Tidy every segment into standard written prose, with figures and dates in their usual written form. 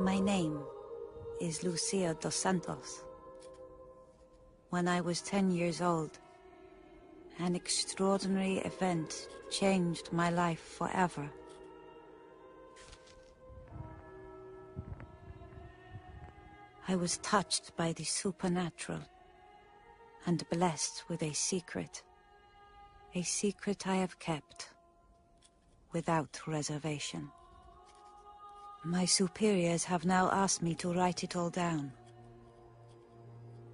My name is Lucia dos Santos. When I was 10 years old, an extraordinary event changed my life forever. I was touched by the supernatural and blessed with a secret I have kept without reservation. My superiors have now asked me to write it all down.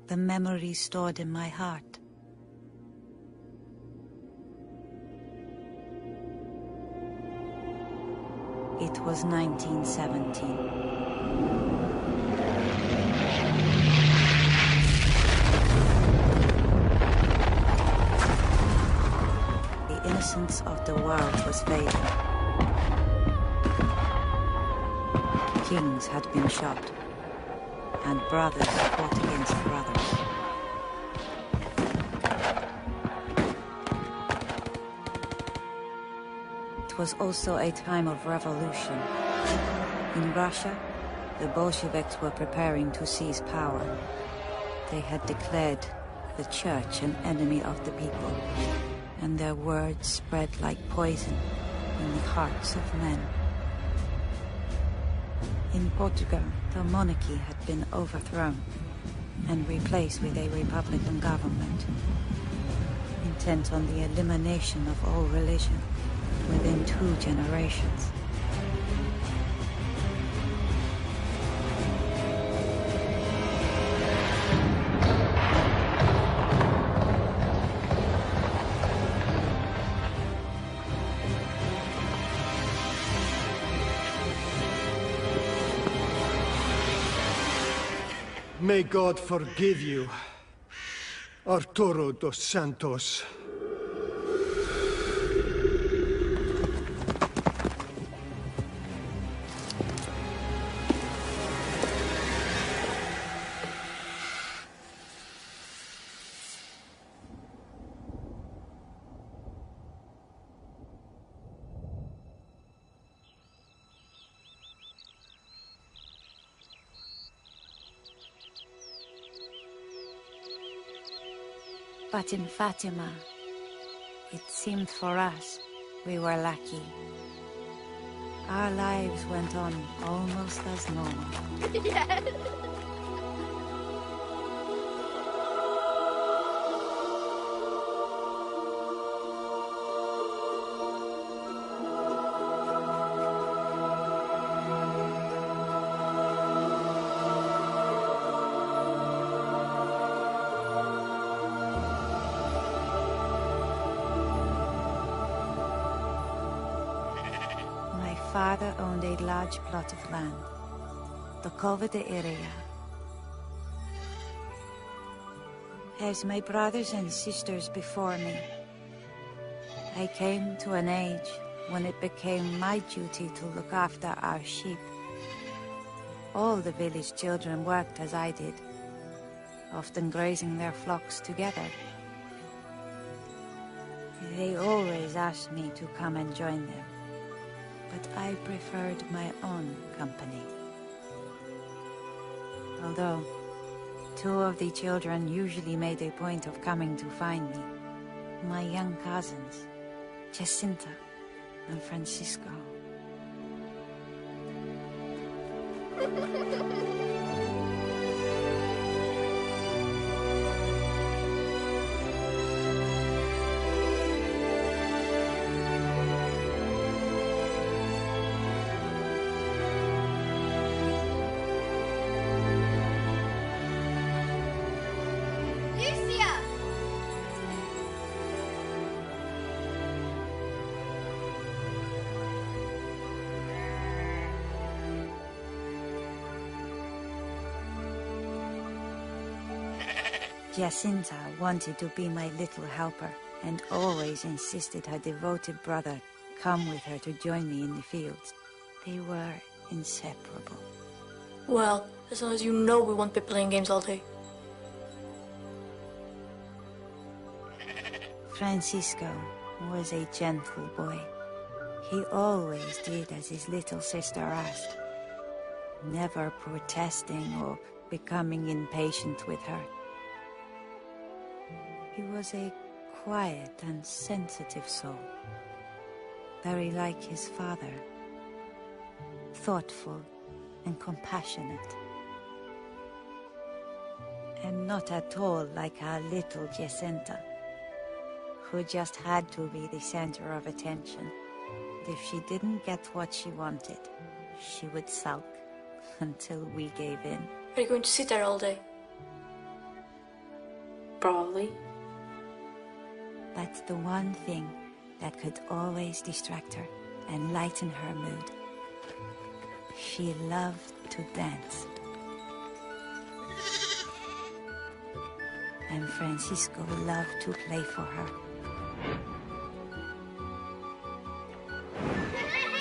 The memories stored in my heart. It was 1917. The innocence of the world was fading. Kings had been shot, and brothers fought against brothers. It was also a time of revolution. In Russia, the Bolsheviks were preparing to seize power. They had declared the church an enemy of the people, and their words spread like poison in the hearts of men. In Portugal, the monarchy had been overthrown and replaced with a republican government, intent on the elimination of all religion within 2 generations. May God forgive you, Arturo dos Santos. But in Fatima, it seemed for us we were lucky. Our lives went on almost as normal. Yes. Father owned a large plot of land, the Cova area. As my brothers and sisters before me, I came to an age when it became my duty to look after our sheep. All the village children worked as I did, often grazing their flocks together. They always asked me to come and join them, but I preferred my own company. Although 2 of the children usually made a point of coming to find me, my young cousins, Jacinta and Francisco. Jacinta wanted to be my little helper and always insisted her devoted brother come with her to join me in the fields. They were inseparable. Well, as long as you know we won't be playing games all day. Francisco was a gentle boy. He always did as his little sister asked. never protesting or becoming impatient with her. He was a quiet and sensitive soul, very like his father, thoughtful and compassionate. And not at all like our little Jacinta, who just had to be the center of attention. If she didn't get what she wanted, she would sulk until we gave in. Are you going to sit there all day? Probably. That's the one thing that could always distract her and lighten her mood. She loved to dance. And Francisco loved to play for her.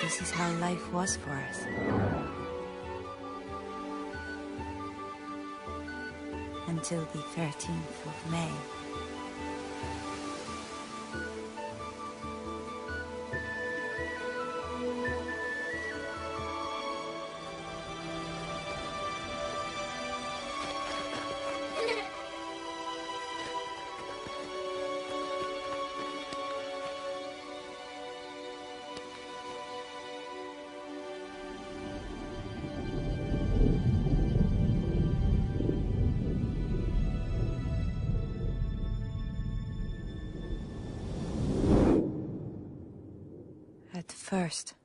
This is how life was for us. Until the 13th of May. At first,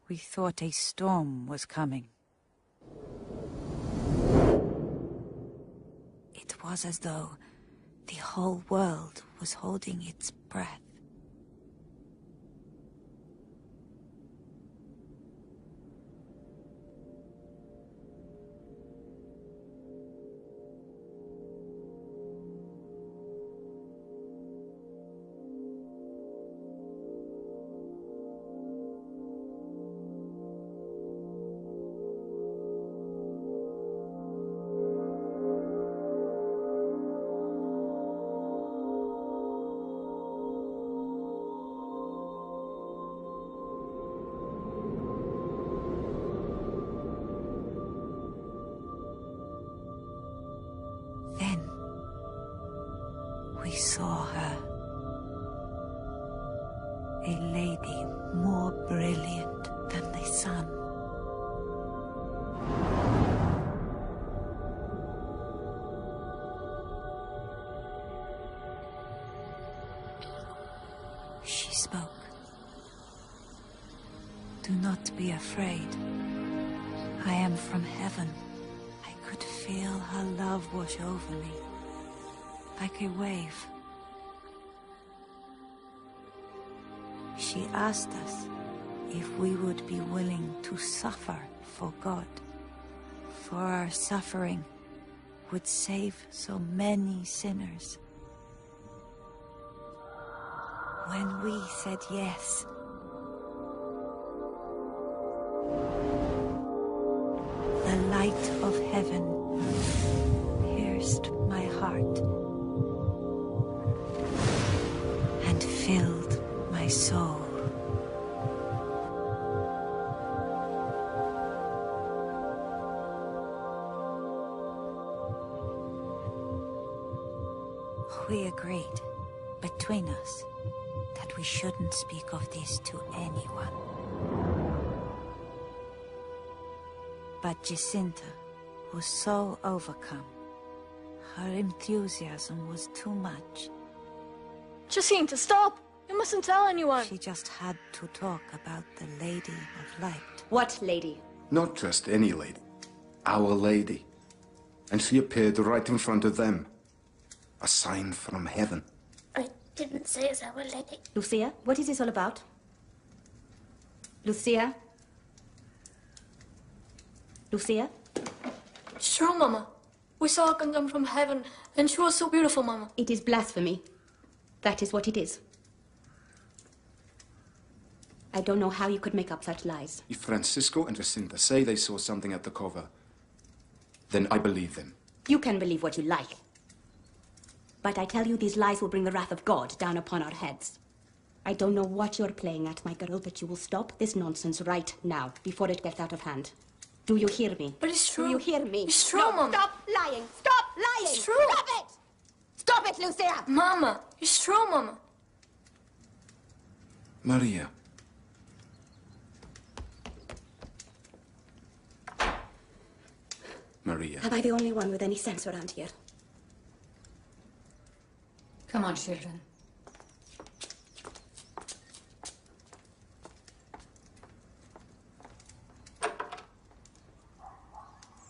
we thought a storm was coming. It was as though the whole world was holding its breath. We saw her, a lady more brilliant than the sun. She spoke. Do not be afraid. I am from heaven. I could feel her love wash over me. Like a wave. She asked us if we would be willing to suffer for God, for our suffering would save so many sinners. When we said yes, the light of heaven pierced my heart. Filled my soul. We agreed, between us, that we shouldn't speak of this to anyone. But Jacinta was so overcome. Her enthusiasm was too much. Jacinta, stop! You mustn't tell anyone. She just had to talk about the Lady of Light. What lady? Not just any lady. Our Lady. And she appeared right in front of them. A sign from heaven. I didn't say it's Our Lady. Lucia, what is this all about? Lucia? Lucia? It's true, Mama. We saw her come down from heaven, and she was so beautiful, Mama. It is blasphemy. That is what it is. I don't know how you could make up such lies. If Francisco and Jacinta say they saw something at the cover, then I believe them. You can believe what you like. But I tell you, these lies will bring the wrath of God down upon our heads. I don't know what you're playing at, my girl, but you will stop this nonsense right now, before it gets out of hand. Do you hear me? But it's true. Do you hear me? It's true, no, Mama. Stop lying! Stop lying! It's true. Stop it! Stop it, Lucia! Mama, it's true, Mama. Maria. Maria. Am I the only one with any sense around here? Come on, children.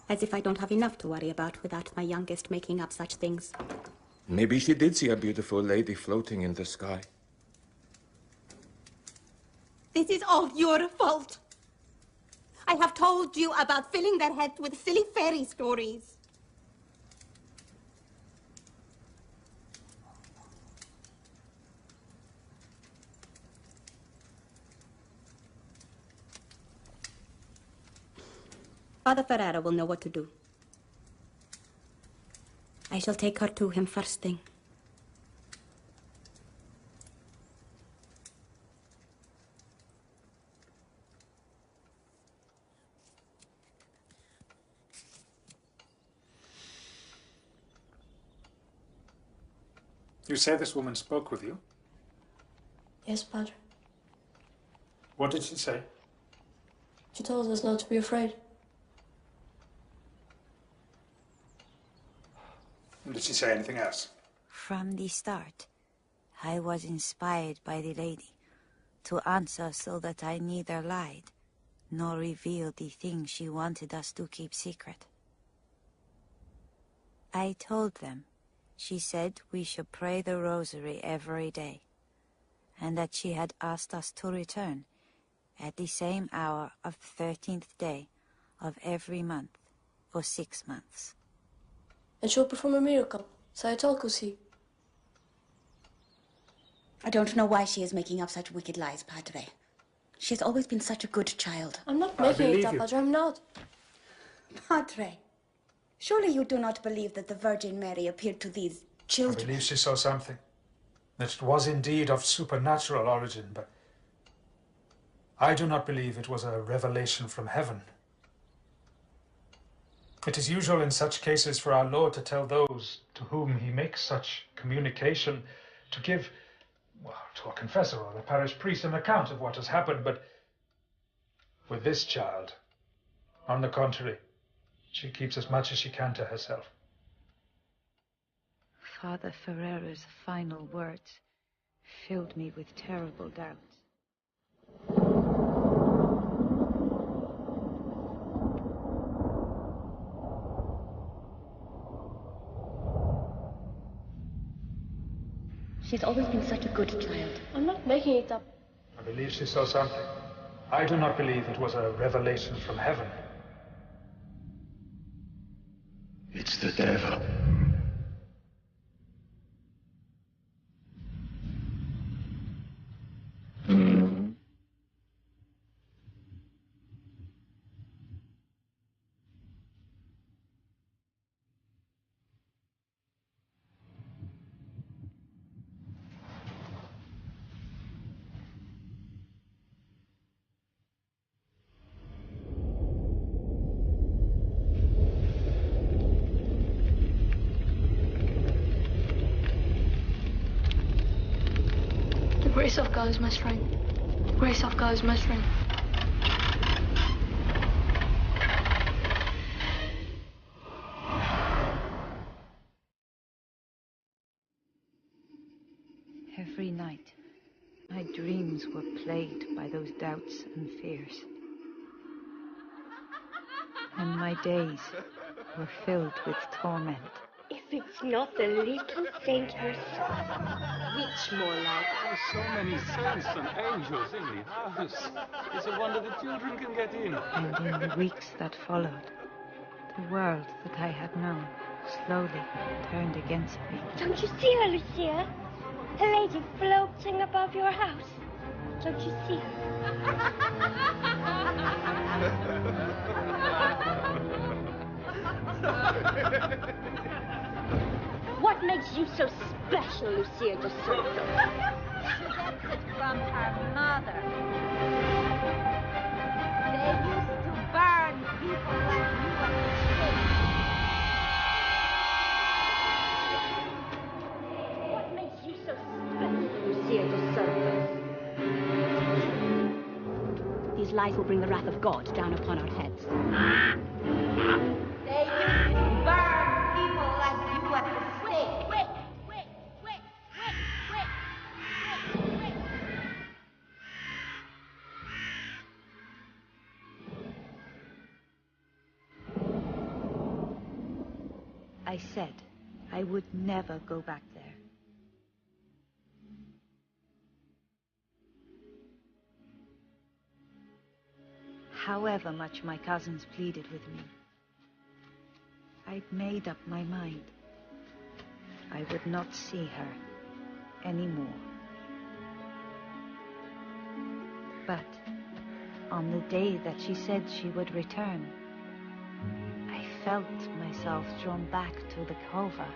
As if I don't have enough to worry about without my youngest making up such things. Maybe she did see a beautiful lady floating in the sky. This is all your fault. I have told you about filling their heads with silly fairy stories. Father Ferrara will know what to do. I shall take her to him first thing. You say this woman spoke with you? Yes, Padre. What did she say? She told us not to be afraid. And did she say anything else? From the start, I was inspired by the lady to answer so that I neither lied nor revealed the things she wanted us to keep secret. I told them she said we should pray the rosary every day, and that she had asked us to return at the same hour of the 13th day of every month for 6 months. And she'll perform a miracle. So I told Lucy. I don't know why she is making up such wicked lies, Padre. She has always been such a good child. I'm not making it up, you. Padre. I'm not. Padre, surely you do not believe that the Virgin Mary appeared to these I children? believe she saw something. That it was indeed of supernatural origin, but I do not believe it was a revelation from heaven. It is usual in such cases for our Lord to tell those to whom he makes such communication to give, well, to a confessor or a parish priest an account of what has happened, but with this child, on the contrary, she keeps as much as she can to herself. Father Ferrera's final words filled me with terrible doubts. She's always been such a good child. I'm not making it up. I believe she saw something. I do not believe it was a revelation from heaven. It's the devil. The grace of God is my strength. The grace of God is my strength. Every night, my dreams were plagued by those doubts and fears. And my days were filled with torment. If it's not the little saint herself. Which more like? Oh, so many saints and angels in the house. It's a wonder the children can get in. And in the weeks that followed, the world that I had known slowly turned against me. Don't you see her, Lucia? A lady floating above your house. Don't you see What makes you so special, Lucia de Soto? She gets it from her mother. They used to burn people these lies will bring the wrath of God down upon our heads. They used to burn people like you at the stake. I said I would never go back there. However much my cousins pleaded with me, I'd made up my mind. I would not see her anymore. But on the day that she said she would return, I felt myself drawn back to the cover,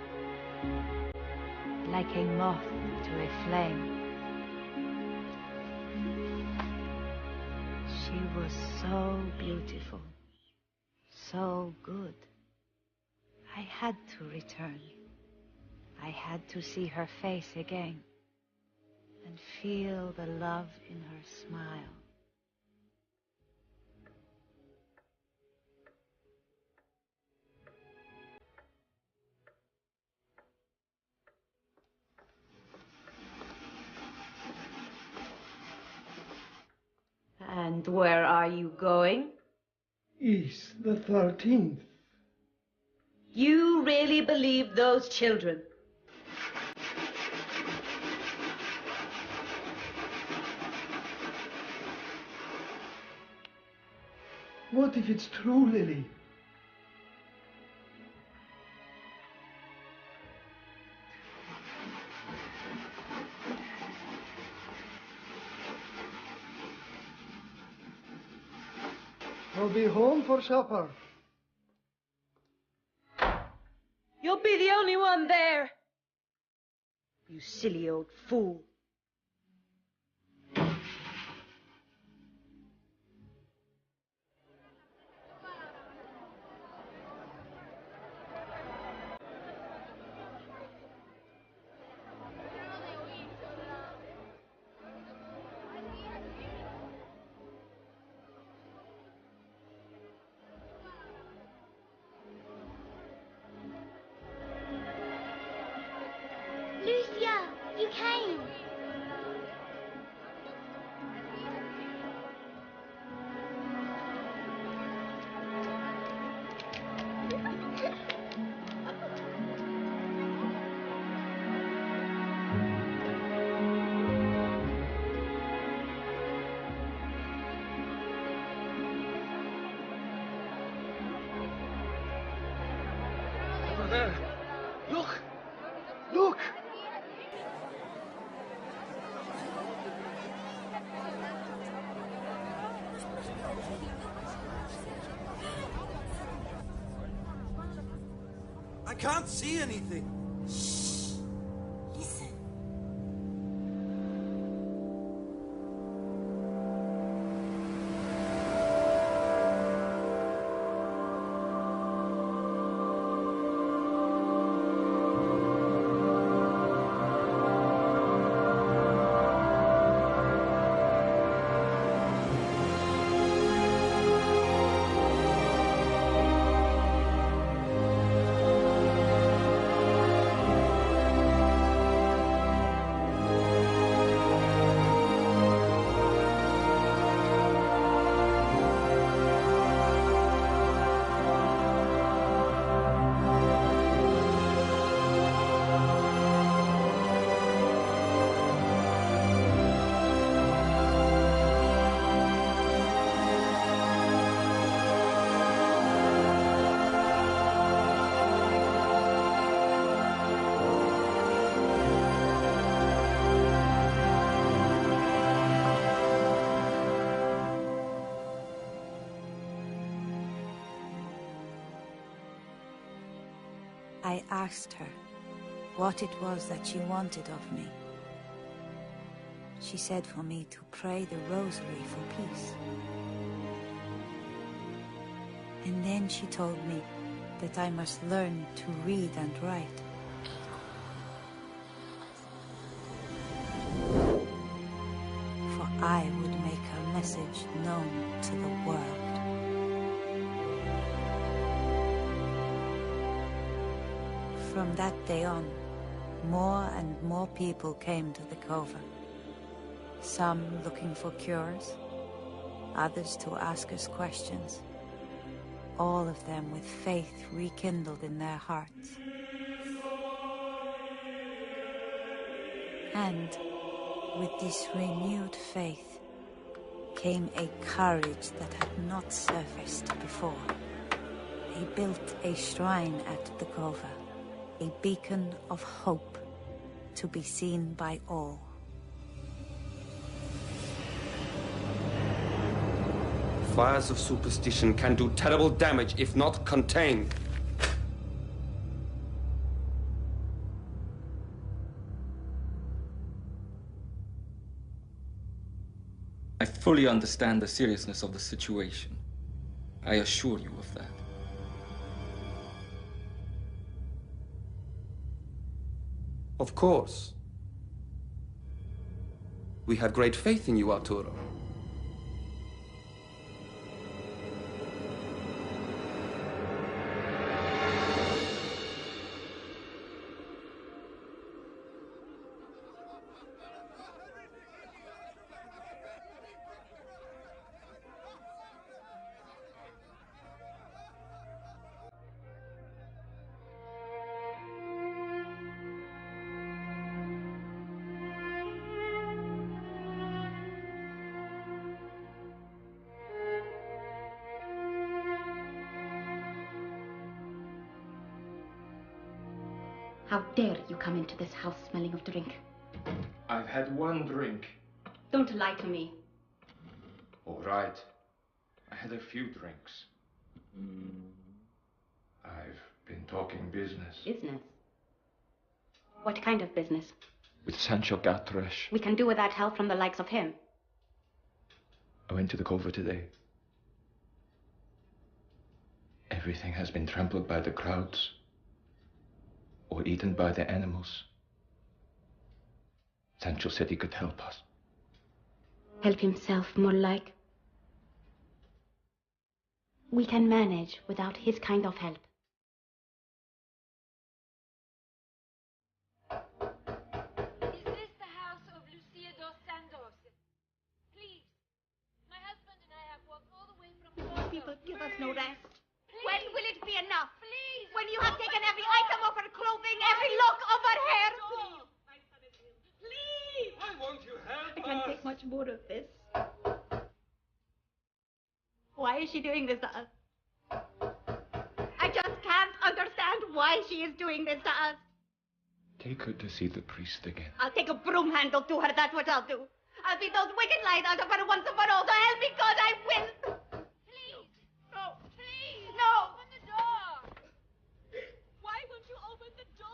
like a moth to a flame. She was so beautiful, so good. I had to return. I had to see her face again and feel the love in her smile. And where are you going? Is the 13th. You really believe those children? What if it's true, Lily? I'll be home for supper. You'll be the only one there. You silly old fool. Lucia, you came. Over there. Look! Look! I can't see anything. Listen. I asked her what it was that she wanted of me. She said for me to pray the rosary for peace. And then she told me that I must learn to read and write. For I would make her message known to the world. From that day on, more and more people came to the Cova. Some looking for cures, others to ask us questions. All of them with faith rekindled in their hearts. And with this renewed faith came a courage that had not surfaced before. They built a shrine at the Cova, a beacon of hope to be seen by all. Fires of superstition can do terrible damage if not contained. I fully understand the seriousness of the situation. I assure you of that. Of course. We had great faith in you, Arturo. How dare you come into this house smelling of drink? I've had one drink. Don't lie to me. All right. I had a few drinks. I've been talking business. Business? What kind of business? With Sancho Gatresh. We can do without help from the likes of him. I went to the Cova today. Everything has been trampled by the crowds or eaten by the animals. Sancho said he could help us. Help himself, more like. We can manage without his kind of help. Is this the house of Lucia dos Santos? Please, my husband and I have walked all the way from Porto. People give us no rest. Please. When will it be enough? Please. When you have taken every item of her clothing, every lock of her hair? Please! Why won't you help I can't take much more of this. Why is she doing this to us? I just can't understand why she is doing this to us. Take her to see the priest again. I'll take a broom handle to her, that's what I'll do. I'll beat those wicked lies out of her once and for all, so help me God, I will! Please. No. Please. No. Open the door. Why won't you open the door?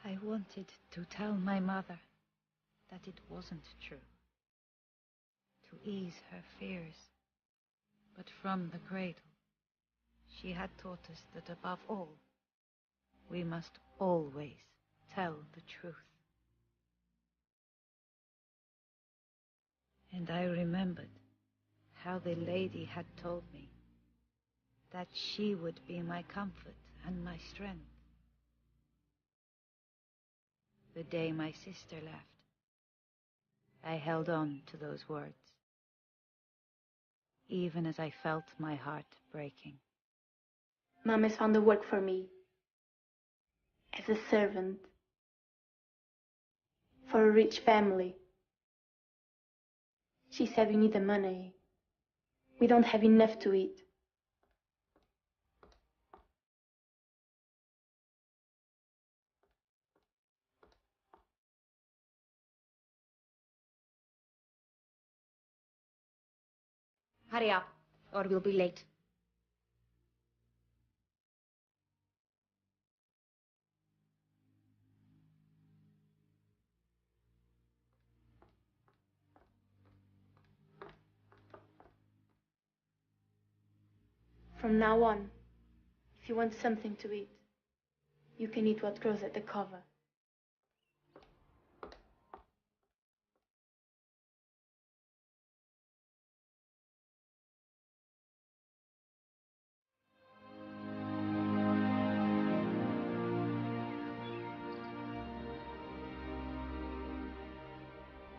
I wanted to tell my mother that it wasn't true, to ease her fears. But from the cradle, she had taught us that above all, we must always tell the truth. And I remembered how the lady had told me that she would be my comfort and my strength. The day my sister left, I held on to those words, even as I felt my heart breaking. Mom has found the work for me as a servant for a rich family. She said we need the money. We don't have enough to eat. Hurry up, or we'll be late. From now on, if you want something to eat, you can eat what grows at the cover.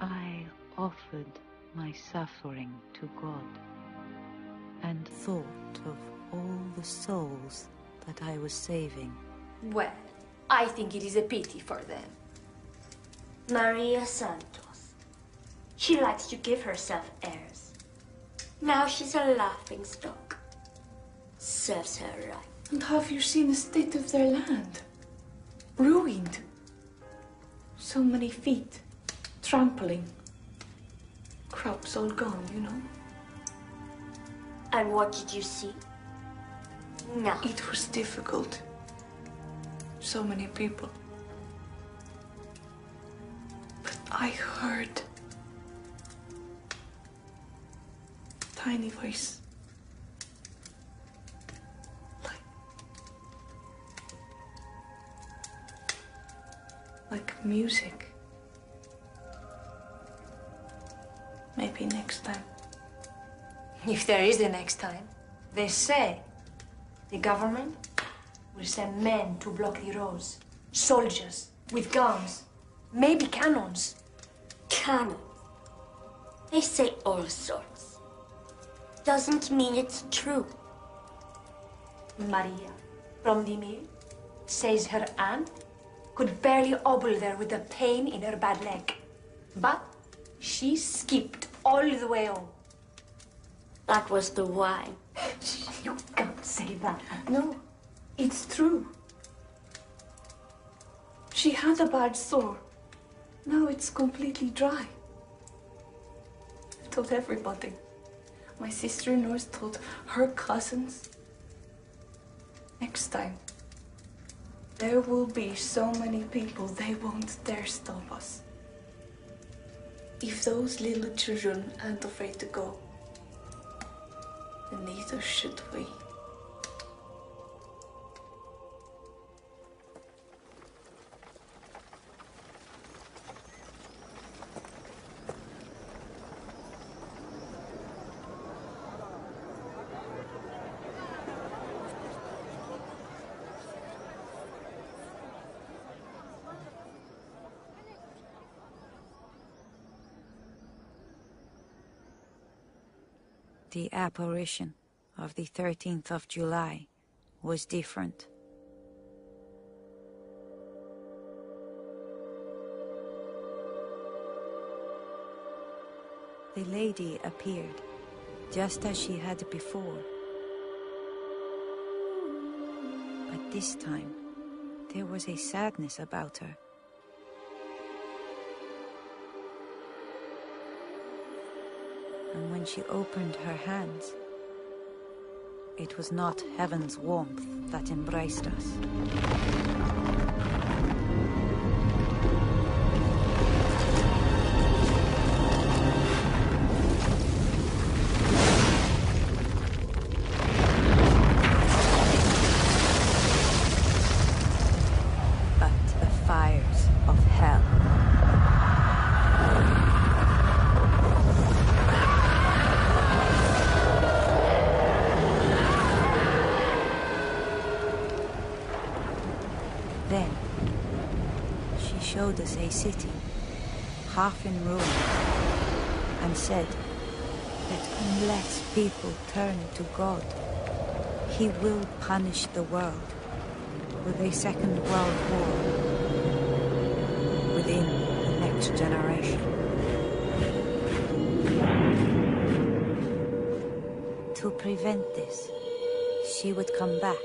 I offered my suffering to God and thought of all the souls that I was saving. Well, I think it is a pity for them. Maria Santos. She likes to give herself airs. Now she's a laughing stock. Serves her right. And have you seen the state of their land? Ruined. So many feet. Trampling. Crops all gone, you know. And what did you see? No. It was difficult. So many people. But I heard a tiny voice. Like music. Maybe next time. If there is a next time, they say the government will send men to block the roads. Soldiers with guns, maybe cannons. Cannons? They say all sorts. Doesn't mean it's true. Maria from the mill says her aunt could barely hobble there with the pain in her bad leg. But she skipped all the way home. That was the wine. You can't say that. No, it's true. She had a bad sore. Now it's completely dry. I told everybody. My sister-in-laws told her cousins. Next time, there will be so many people they won't dare stop us. If those little children aren't afraid to go, then neither should we. The apparition of the 13th of July was different. The lady appeared, just as she had before. But this time, there was a sadness about her. And when she opened her hands, it was not heaven's warmth that embraced us. But the fires of hell. Then, she showed us a city, half in ruins, and said that unless people turn to God, He will punish the world with a second world war within the next generation. To prevent this, she would come back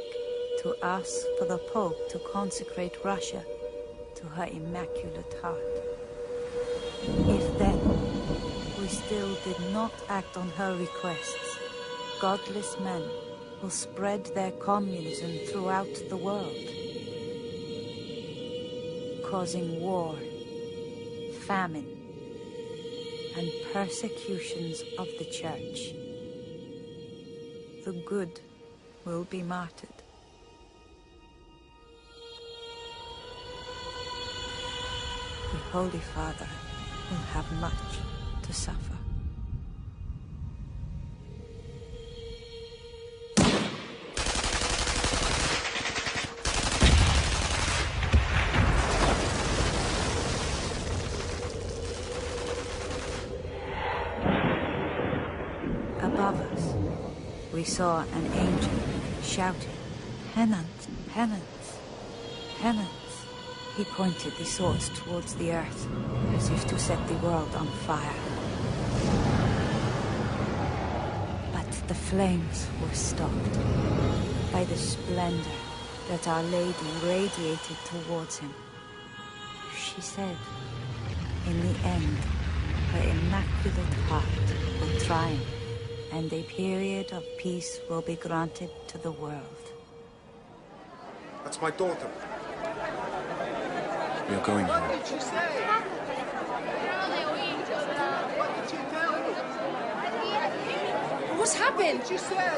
to ask for the Pope to consecrate Russia to her Immaculate Heart. If then we still did not act on her requests, godless men will spread their communism throughout the world, causing war, famine, and persecutions of the Church. The good will be martyred. The Holy Father will have much to suffer. Above us, we saw an angel shouting, "Penance, penance, penance." He pointed the swords towards the earth, as if to set the world on fire. But the flames were stopped by the splendor that Our Lady radiated towards him. She said, in the end, her immaculate heart will triumph, and a period of peace will be granted to the world. That's my daughter. We are going What home. did you say? What did you tell him? What's happened? What did you say?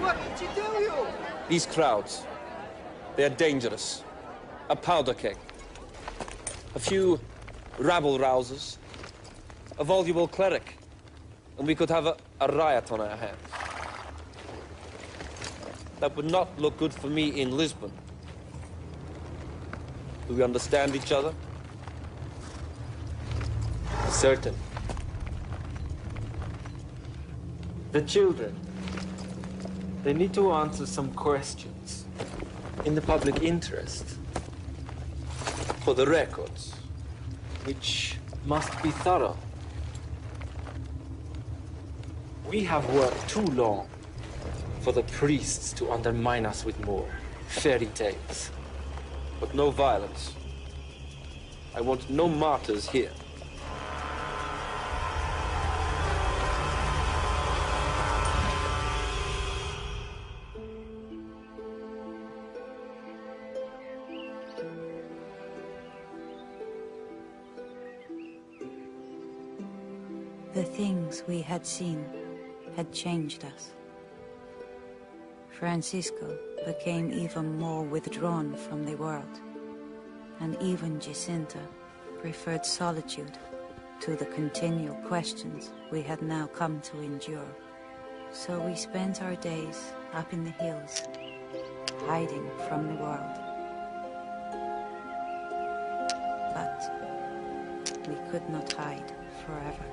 What did she tell you? These crowds, they are dangerous. A powder keg. A few rabble-rousers. A voluble cleric. And we could have a riot on our hands. That would not look good for me in Lisbon. Do we understand each other? Certain. The children, they need to answer some questions in the public interest. For the records, which must be thorough. We have worked too long for the priests to undermine us with more fairy tales. But no violence. I want no martyrs here. The things we had seen had changed us. Francisco became even more withdrawn from the world, and even Jacinta preferred solitude to the continual questions we had now come to endure. So we spent our days up in the hills, hiding from the world. But we could not hide forever.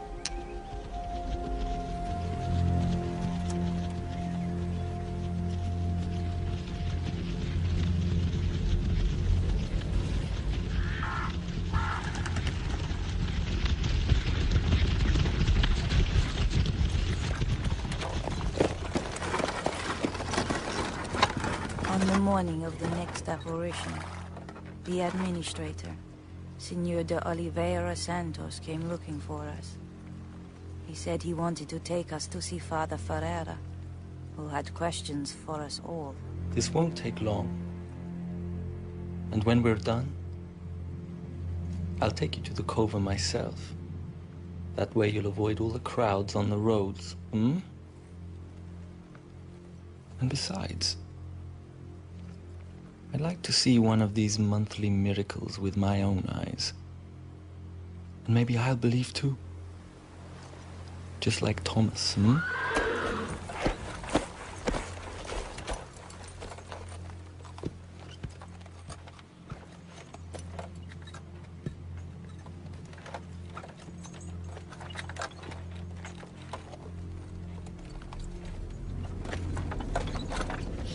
On the morning of the next apparition, the administrator, Senor de Oliveira Santos, came looking for us. He said he wanted to take us to see Father Ferreira, who had questions for us all. This won't take long. And when we're done, I'll take you to the cover myself. That way you'll avoid all the crowds on the roads, hmm? And besides, I'd like to see one of these monthly miracles with my own eyes. And maybe I'll believe too. Just like Thomas, hmm?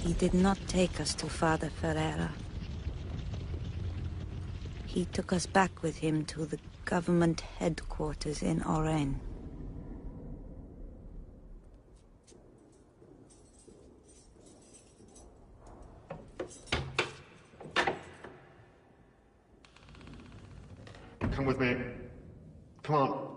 He did not take us to Father Ferreira. He took us back with him to the government headquarters in Oren. Come with me. Come on.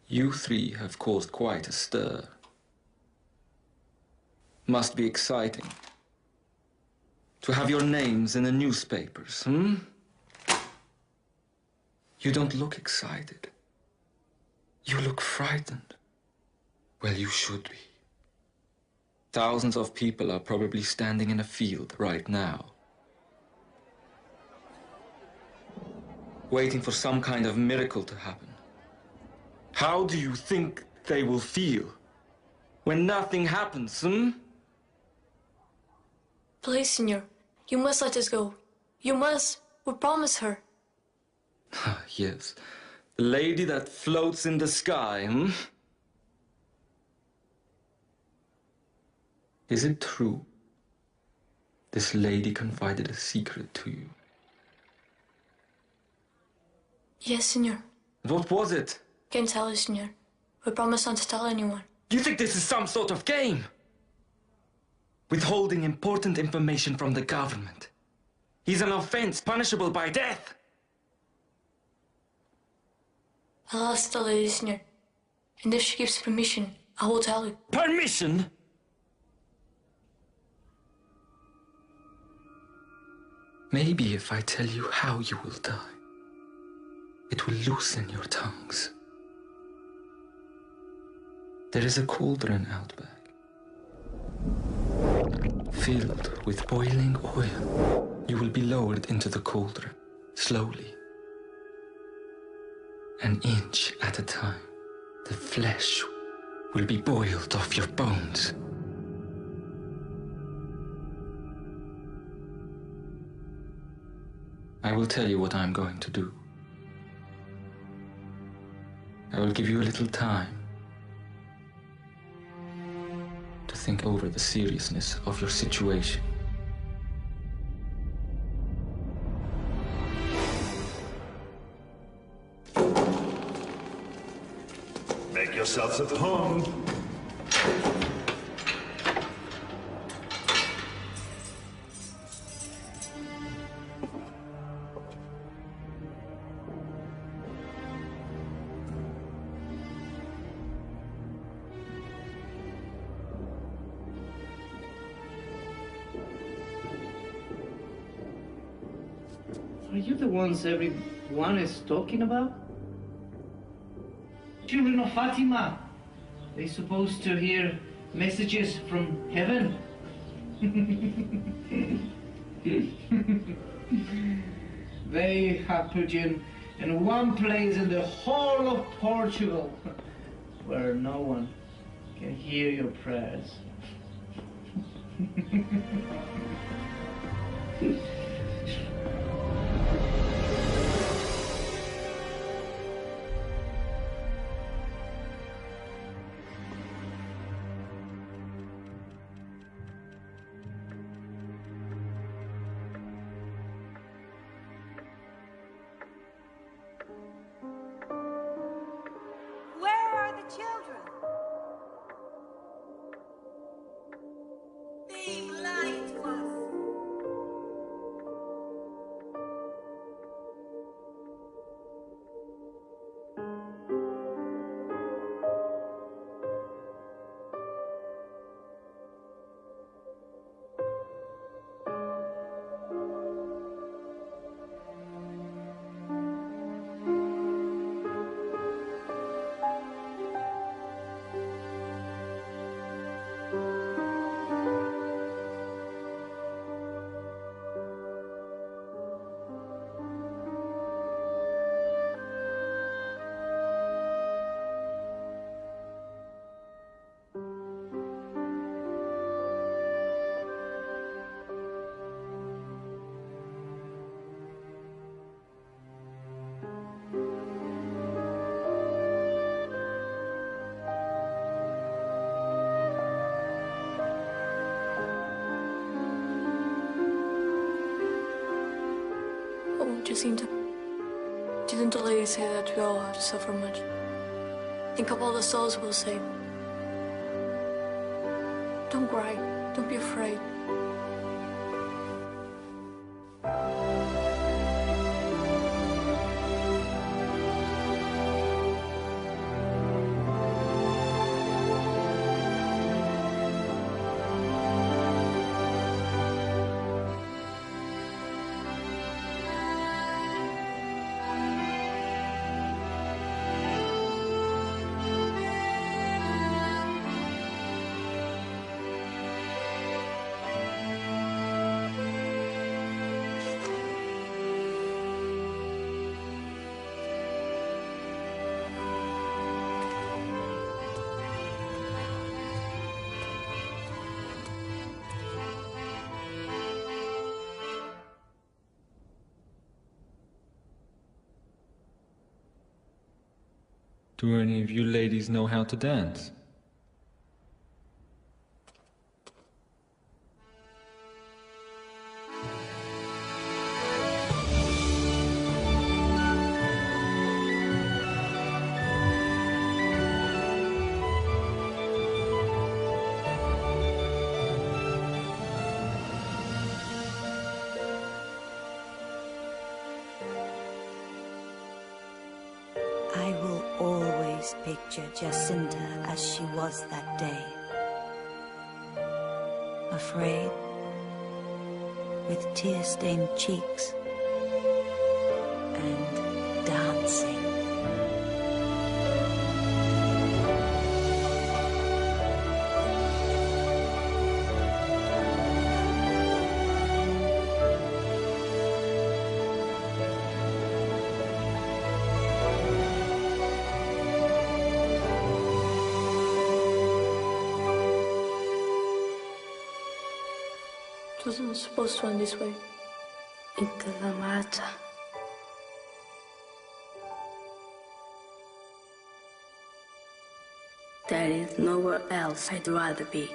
You three have caused quite a stir. Must be exciting. To have your names in the newspapers, hmm? You don't look excited. You look frightened. Well, you should be. Thousands of people are probably standing in a field right now, waiting for some kind of miracle to happen. How do you think they will feel when nothing happens, hmm? Please, Senor, you must let us go. You must. We promise her. Yes, the lady that floats in the sky, hmm? Is it true this lady confided a secret to you? Yes, Senor. What was it? Can't tell you, Senor. We promise not to tell anyone. You think this is some sort of game? Withholding important information from the government is an offense punishable by death. I'll ask the lady, Senor. And if she gives permission, I will tell you. Permission? Maybe if I tell you how you will die, it will loosen your tongues. There is a cauldron out back, filled with boiling oil. You will be lowered into the cauldron, slowly. An inch at a time. The flesh will be boiled off your bones. I will tell you what I'm going to do. I will give you a little time to think over the seriousness of your situation. Make yourselves at home. Are you the ones everyone is talking about? Children of Fatima. They supposed to hear messages from heaven. They have put you in one place in the whole of Portugal where no one can hear your prayers. Where are the children? Being lied to us. Didn't the lady say that we all have to suffer much? Think of all the souls we'll save. Don't cry. Don't be afraid. Do any of you ladies know how to dance? I will always picture Jacinta as she was that day. Afraid, with tear-stained cheeks, and dancing. It wasn't supposed to end this way. Into the matter. There is nowhere else I'd rather be.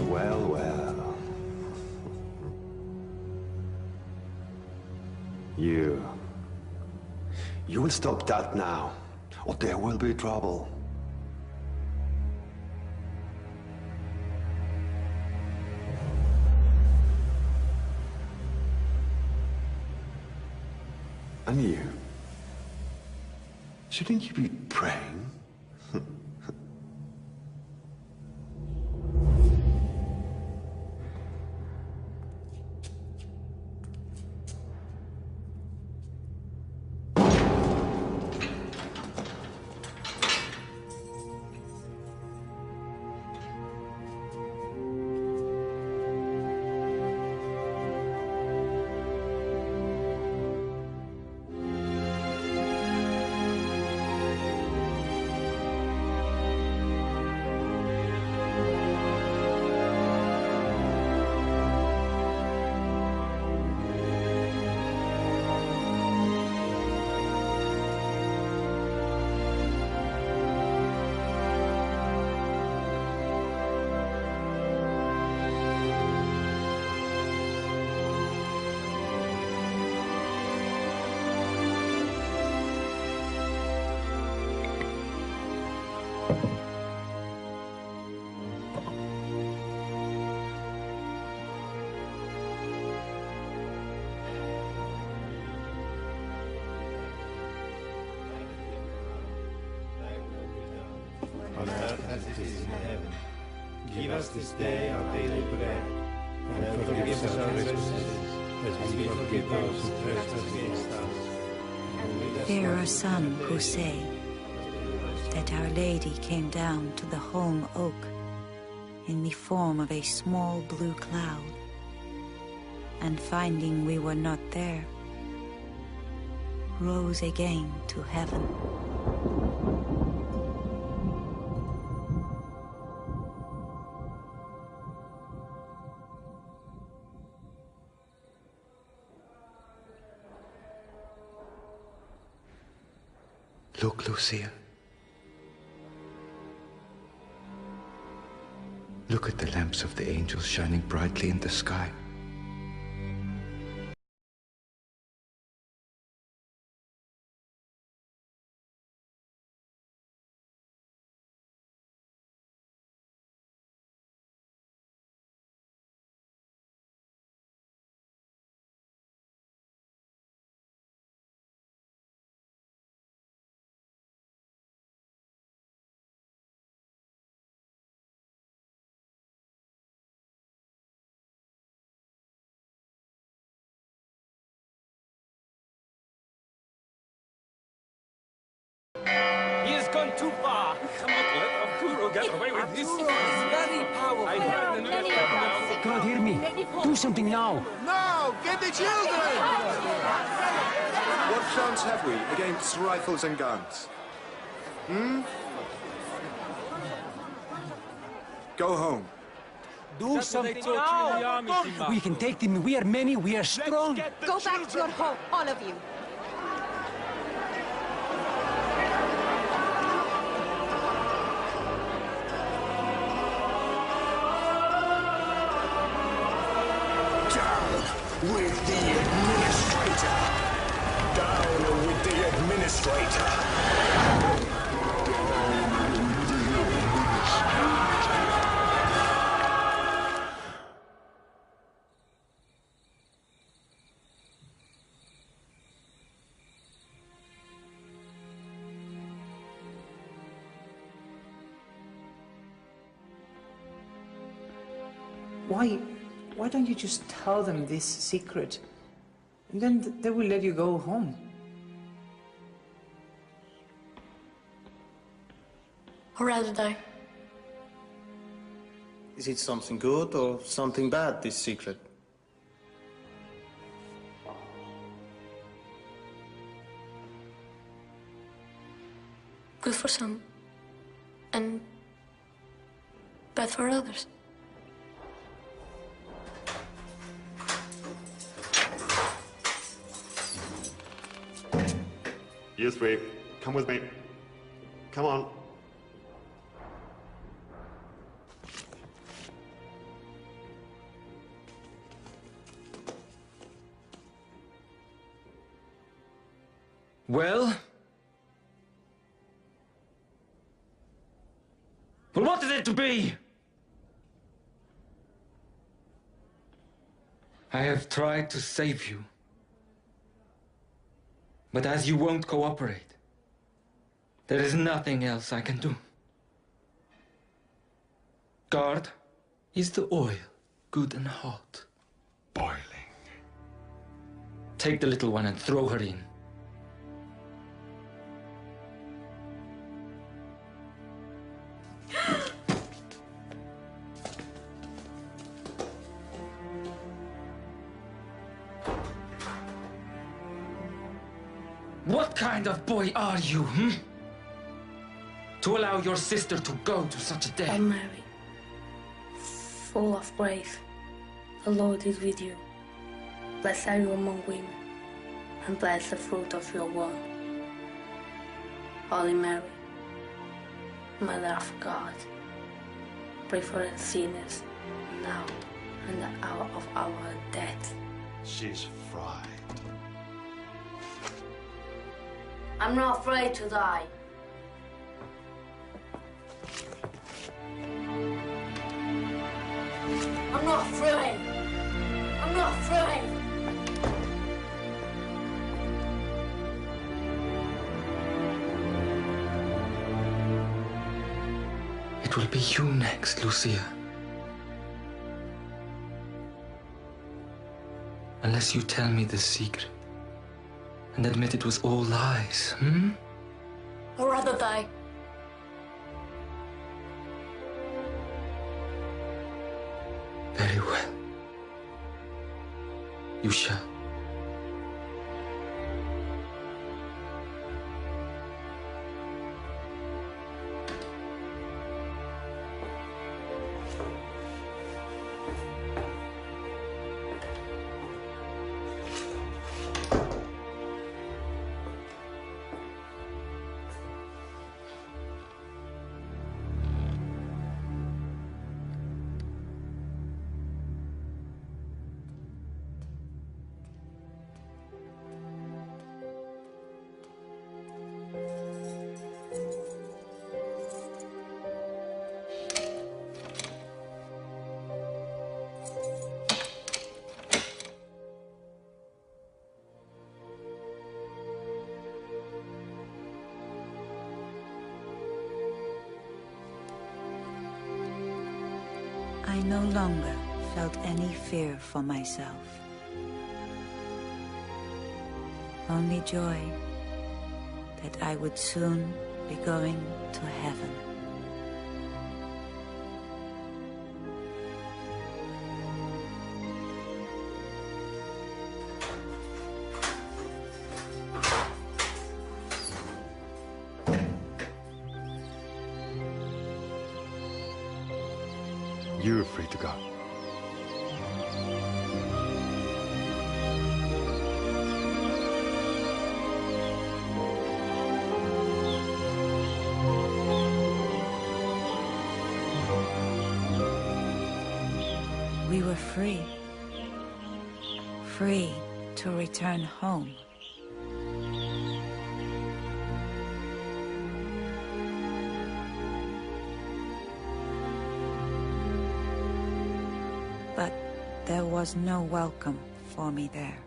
Well. You will stop that now, or there will be trouble. And you? Shouldn't you be praying? On earth as it is in heaven. Give us this day our daily bread, and forgive us our trespasses, as we forgive those who trespass against us. There are some who say that Our Lady came down to the home oak in the form of a small blue cloud, and finding we were not there, rose again to heaven. Look, Lucia. Look at the lamps of the angels shining brightly in the sky. It's very powerful. I heard the Cannot hear me. Do something now. No! Get the children! What chance have we against rifles and guns? Hmm? Go home. Do something now. We can take them. We are many. We are strong. Go back to your home, all of you. Down with the administrator. Down with the administrator. Why don't you just tell them this secret? And then they will let you go home. I'd rather die. Is it something good or something bad, this secret? Good for some, and bad for others. You three, come with me. Come on. Well? Well, what is it to be? I have tried to save you. But as you won't cooperate, there is nothing else I can do. Guard, is the oil good and hot? Boiling. Take the little one and throw her in. What kind of boy are you, to allow your sister to go to such a day? I'm Mary, full of grace. The Lord is with you. Blessed are you among women, and blessed the fruit of your womb. Holy Mary, Mother of God, pray for us sinners, now and the hour of our death. She's fried. I'm not afraid to die. I'm not afraid. I'm not afraid. It will be you next, Lucia. Unless you tell me the secret and admit it was all lies, I'd rather die. Very well. You shall. I no longer felt any fear for myself. Only joy that I would soon be going to heaven. You're free to go. We were free. Free to return home. But there was no welcome for me there.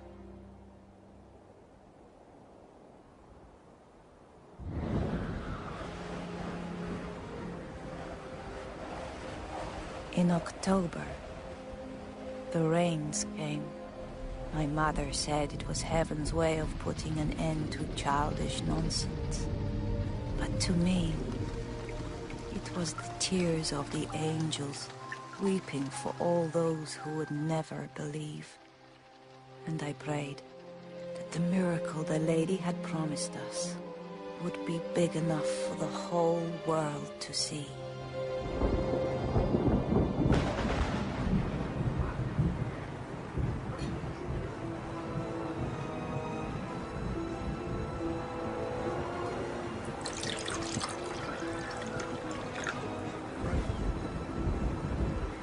In October, the rains came. My mother said it was heaven's way of putting an end to childish nonsense. But to me, it was the tears of the angels weeping for all those who would never believe. And I prayed that the miracle the lady had promised us would be big enough for the whole world to see.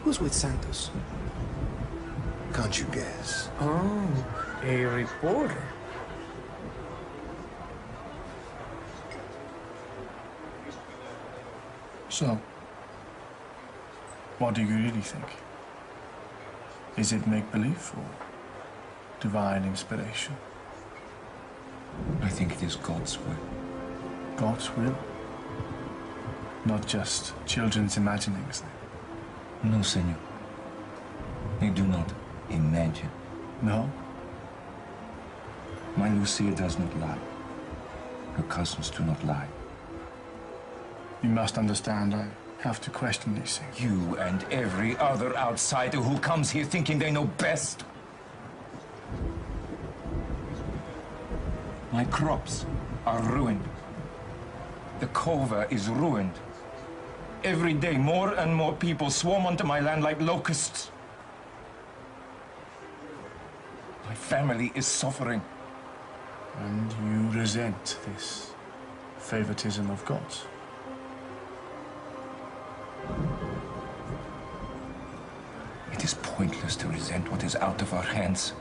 Who's with Santos? Can't you guess? Oh, a reporter. So, what do you really think? Is it make-believe or divine inspiration? I think it is God's will. God's will? Not just children's imaginings, then? No, senor. I do not imagine. No? My Lucia does not lie. Her cousins do not lie. You must understand, I have to question these things. You and every other outsider who comes here thinking they know best. My crops are ruined. The cova is ruined. Every day, more and more people swarm onto my land like locusts. My family is suffering. And you resent this favoritism of God's? It is pointless to resent what is out of our hands.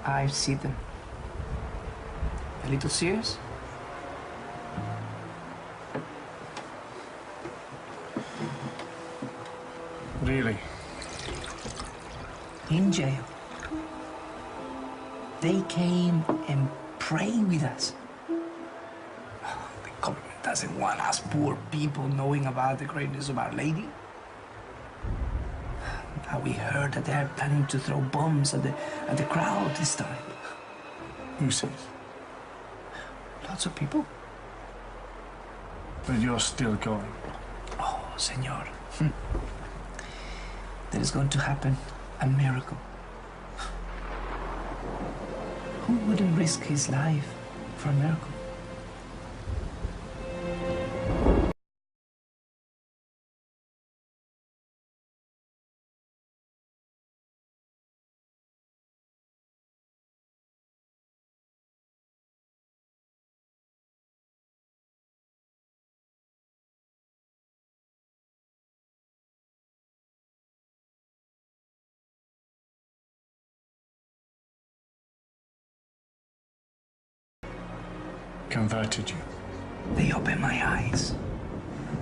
I see them. A little serious? Really? In jail. They came and prayed with us. The government doesn't want us poor people knowing about the greatness of Our Lady. Now we heard that they're planning to throw bombs at the crowd this time. Who says? Lots of people. But you're still going. Oh, senor. There is going to happen a miracle. Who wouldn't risk his life for a miracle? Converted you. They opened my eyes.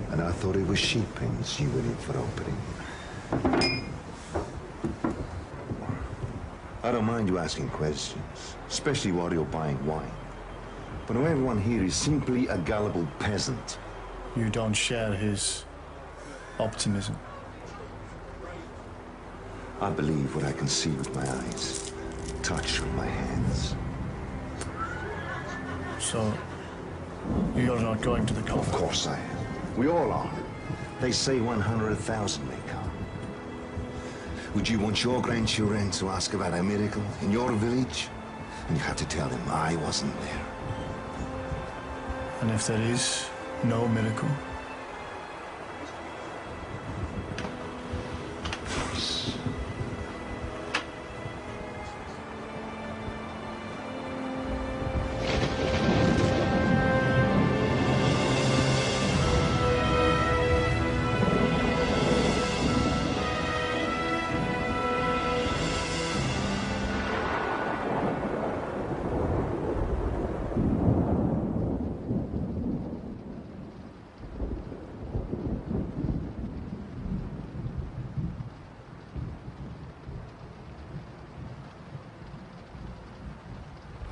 And I thought it was sheep pens you went in for opening. I don't mind you asking questions, especially while you're buying wine. But now everyone here is simply a gullible peasant. You don't share his optimism. I believe what I can see with my eyes, touch with my hands. So, you're not going to the cove? Of course I am. We all are. They say 100,000 may come. Would you want your grandchildren to ask about a miracle in your village? And you have to tell them I wasn't there. And if there is no miracle?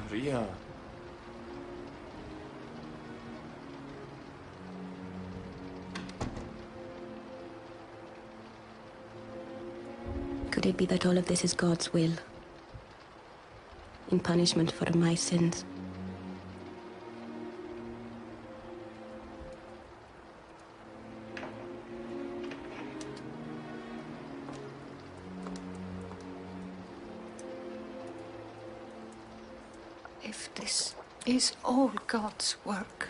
Maria. Could it be that all of this is God's will? In punishment for my sins? If this is all God's work,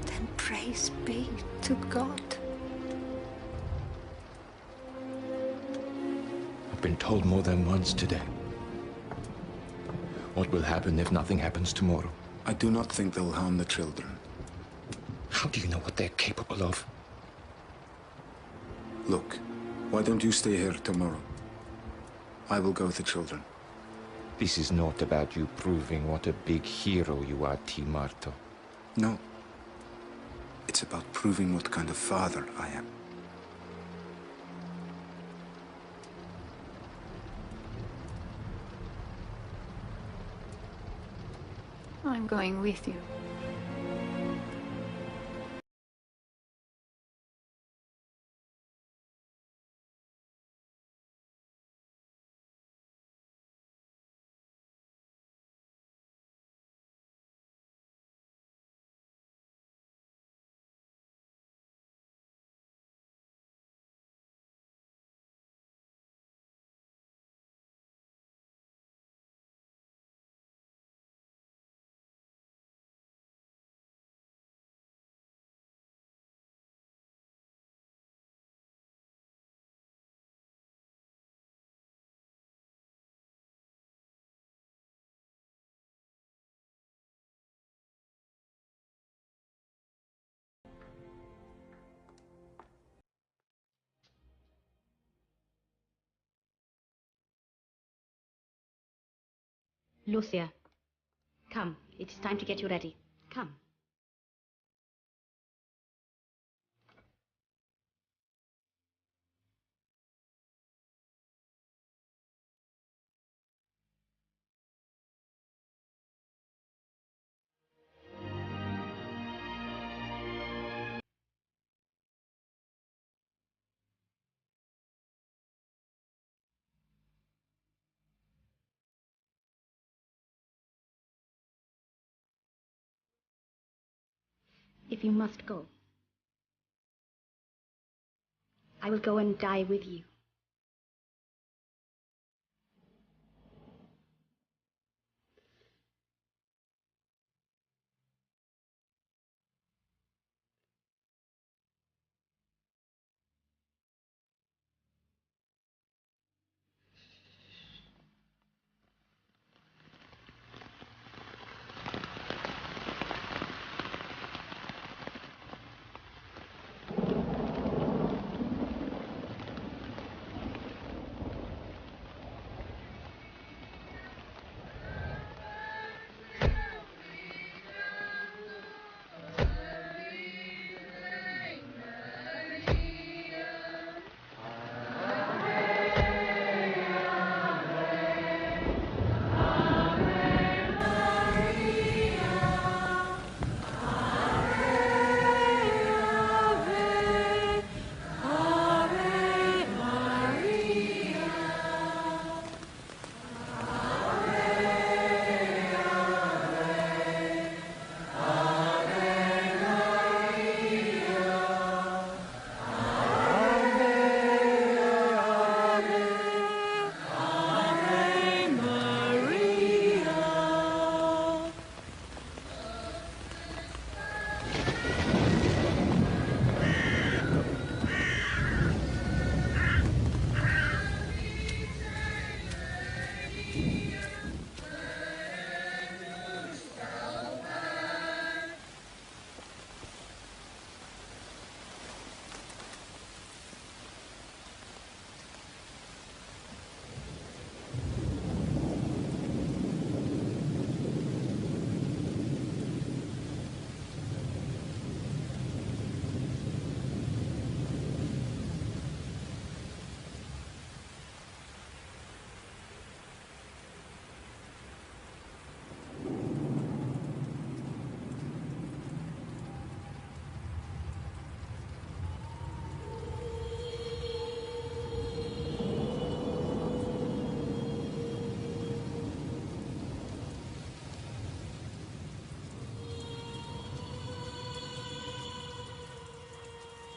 then praise be to God. I've been told more than once today. What will happen if nothing happens tomorrow? I do not think they'll harm the children. How do you know what they're capable of? Look, why don't you stay here tomorrow? I will go with the children. This is not about you proving what a big hero you are, T. Marto. No. It's about proving what kind of father I am. I'm going with you. Lucia, come. It is time to get you ready. Come. If you must go, I will go and die with you.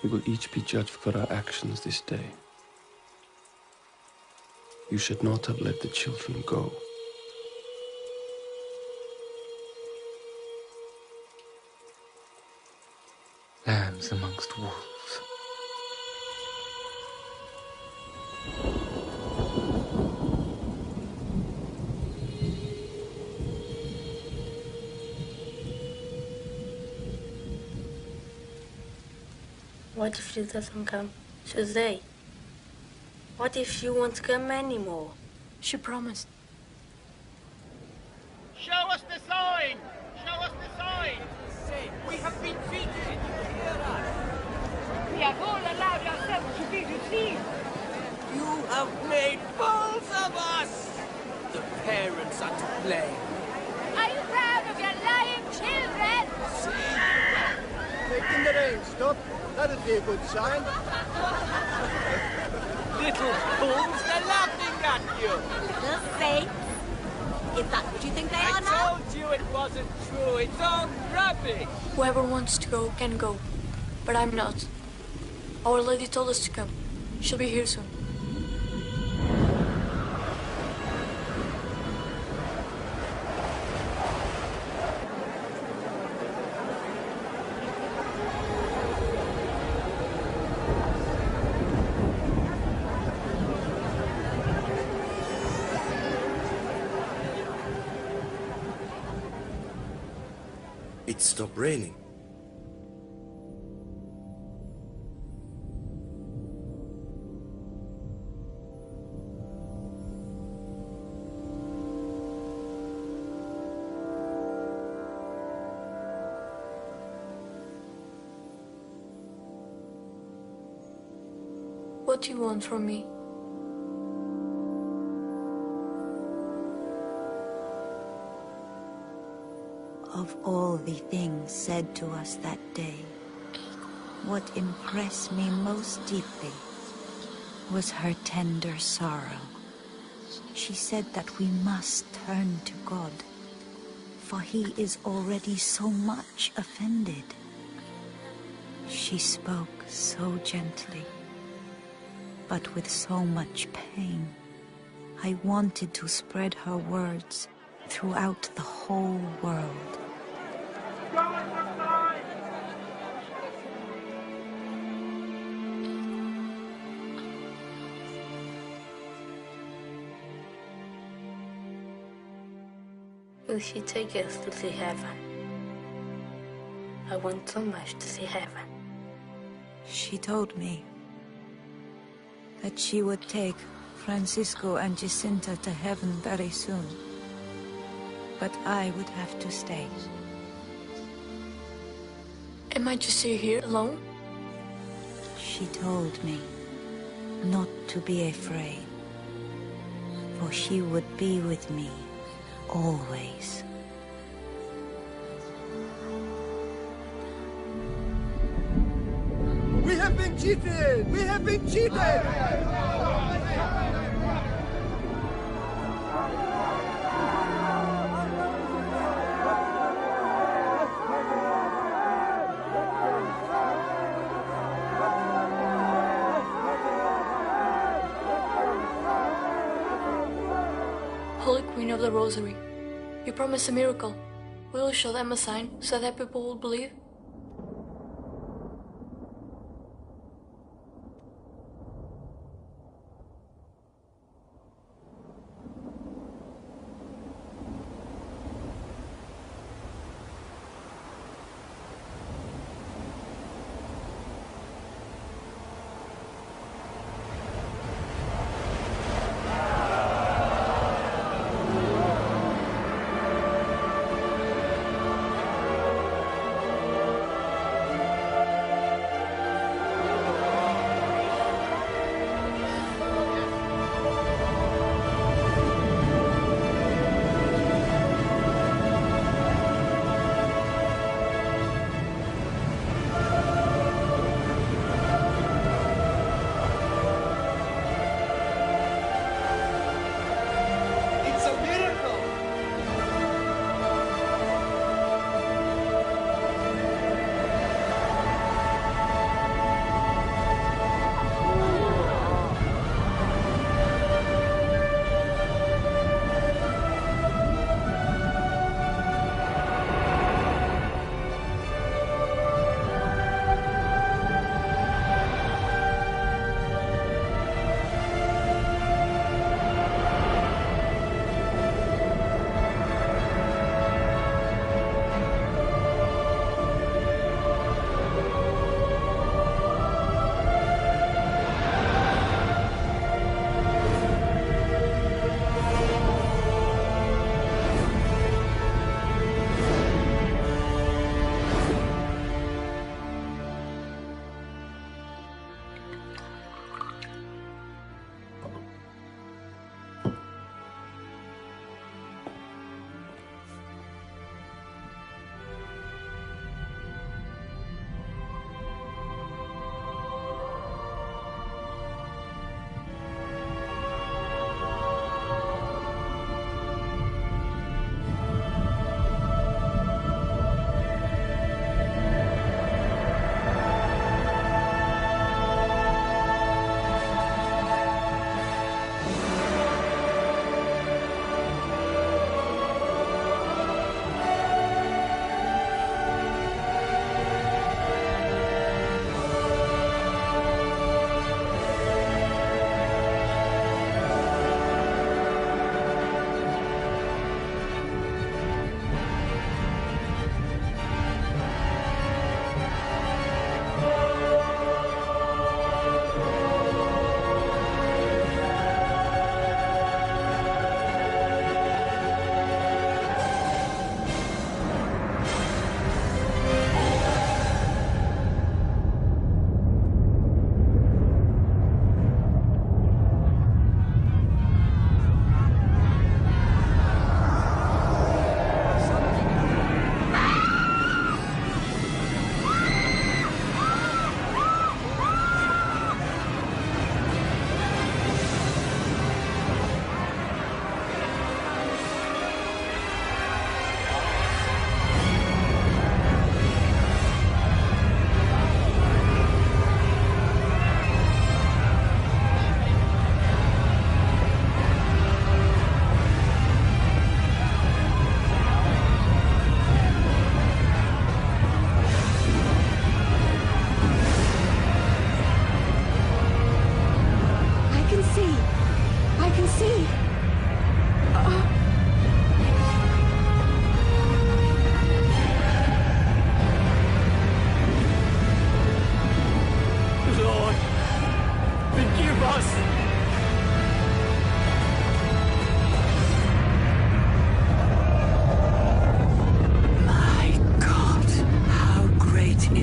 We will each be judged for our actions this day. You should not have let the children go. Lambs amongst wolves. What if she doesn't come today? What if she won't come anymore? She promised. Show us the sign! Show us the sign! We have been cheated! We have all allowed ourselves to be deceived. You have made fools of us! The parents are to blame. Are you proud of your lying children? Making the rain stop. That'd be a good sign. Little fools, they're laughing at you! Little saints? Is that what you think they are now? I told you it wasn't true. It's all rubbish. Whoever wants to go can go, but I'm not. Our Lady told us to come. She'll be here soon. It stopped raining. What do you want from me? Of all the things said to us that day, what impressed me most deeply was her tender sorrow. She said that we must turn to God, for he is already so much offended. She spoke so gently, but with so much pain. I wanted to spread her words throughout the whole world. Will she take us to see heaven? I want so much to see heaven. She told me that she would take Francisco and Jacinta to heaven very soon, but I would have to stay. Am I to stay here alone? She told me not to be afraid, for she would be with me always. We have been cheated! We have been cheated! Holy Queen of the Rosary, you promised a miracle. Will you show them a sign so that people will believe?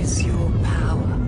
is your power.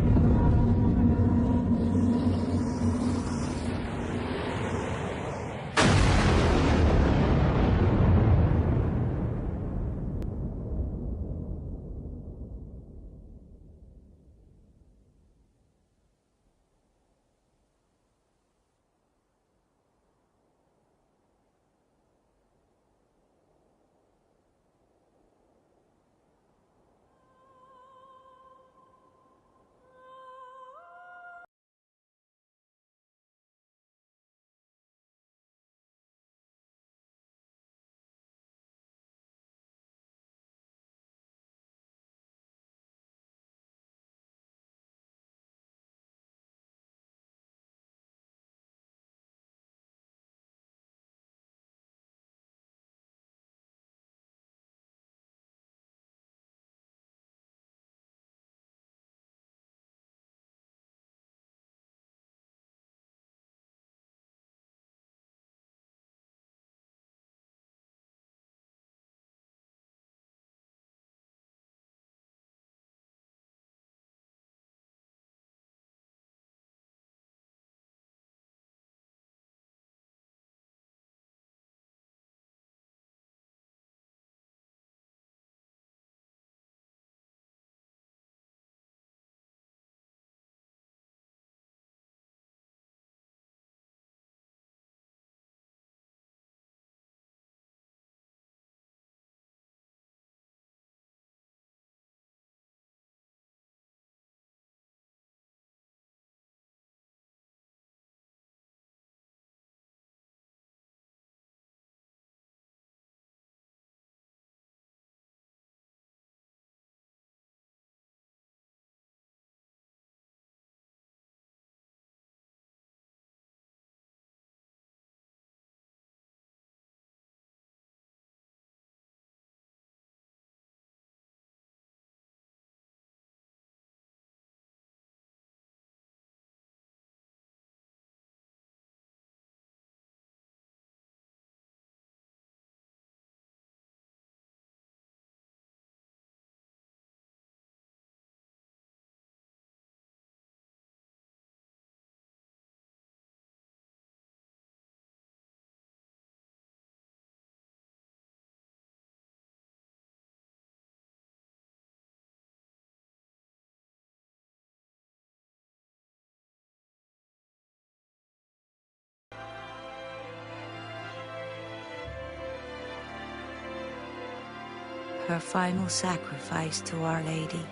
Her final sacrifice to Our Lady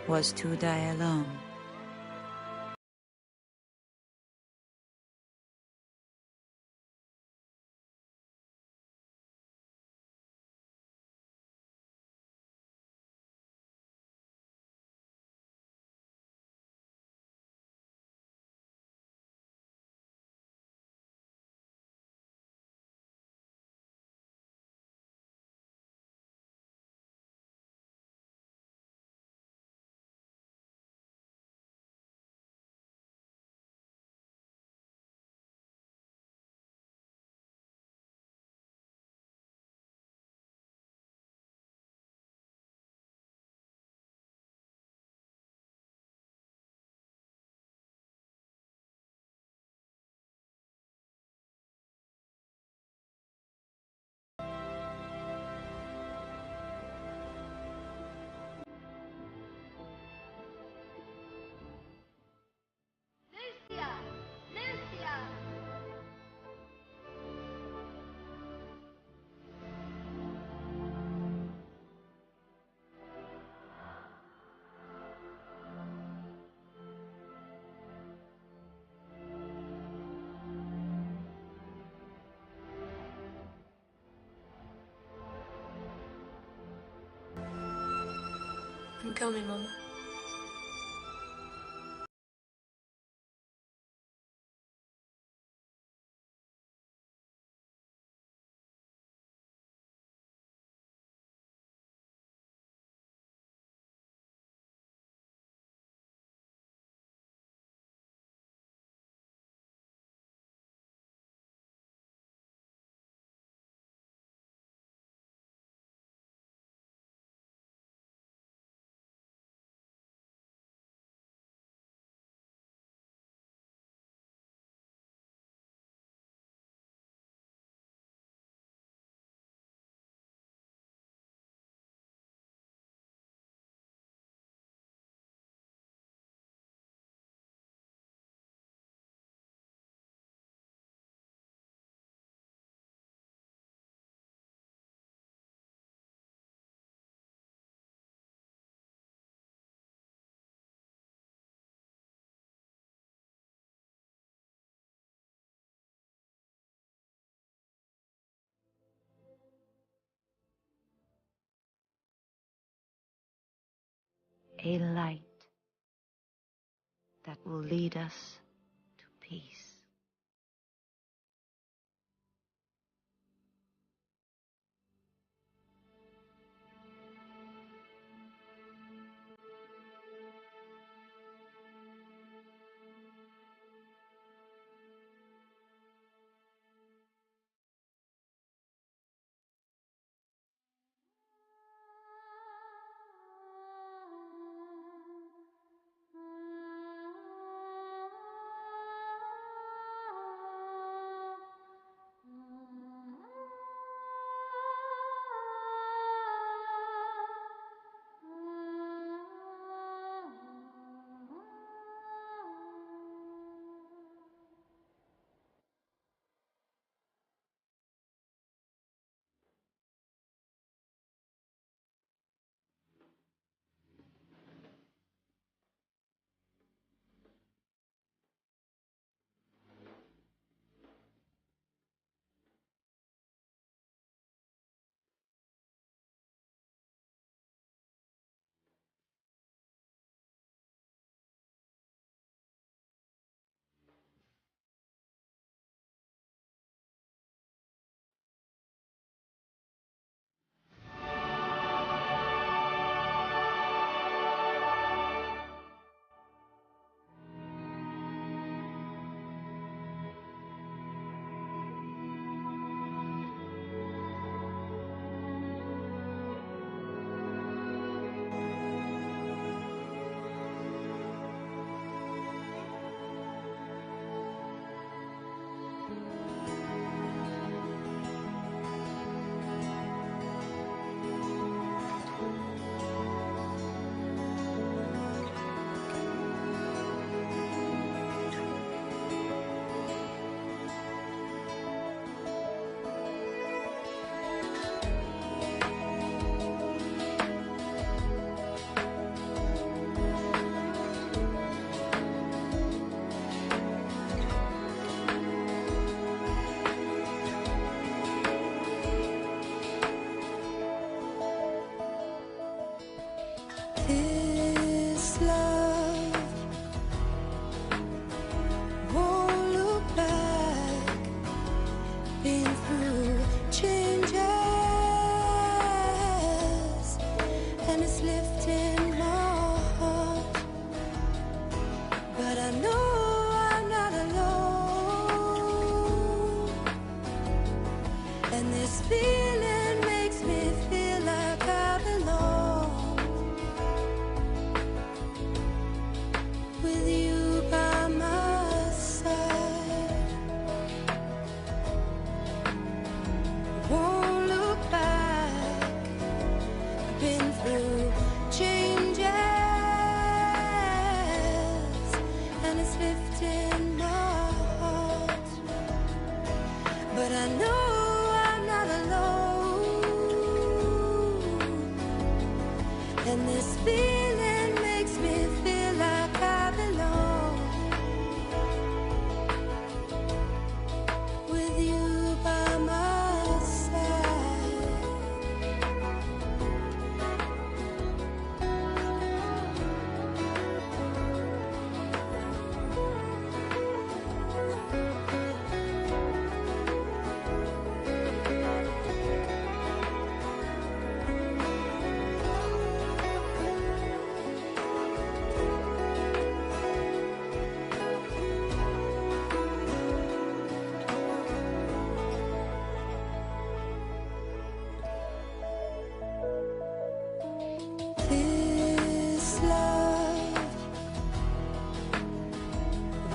was to die alone. I'm coming, Mama. a light that will lead us to peace. This love won't look back. Been through changes, and it's lifting my heart. But I know I'm not alone, and this feeling makes me feel like I belong. With you by my side, won't look back. I've been through changes, and it's lifting my heart. But I know I'm not alone, and this feeling makes me feel like I belong. With you by my side. This love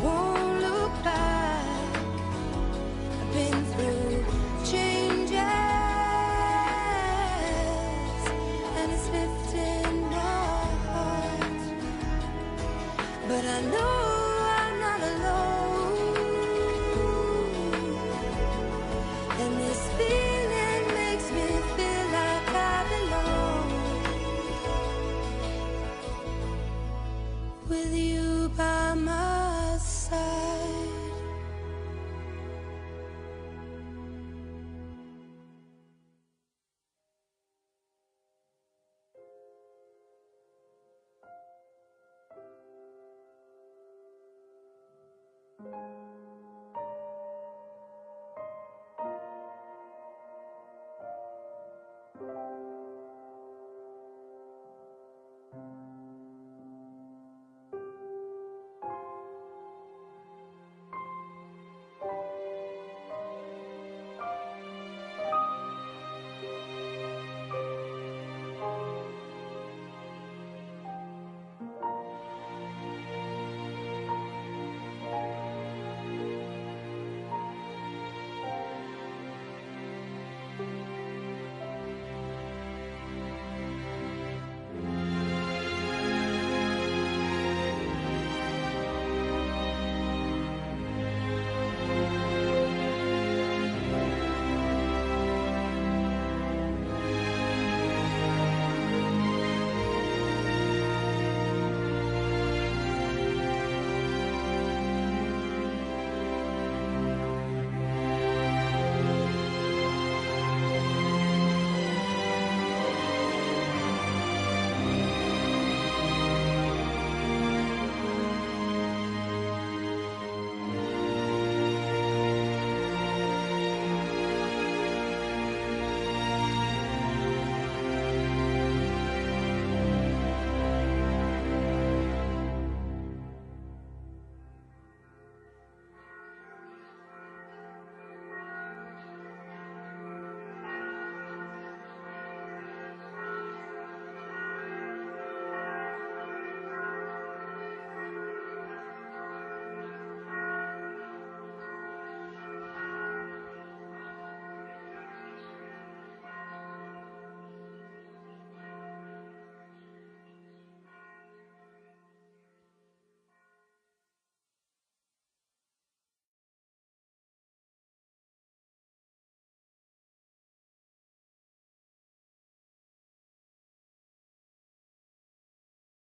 won't look back. I've been through changes, and it's lifting my heart. But I know I'm not alone, and this feeling makes me feel like I belong. With you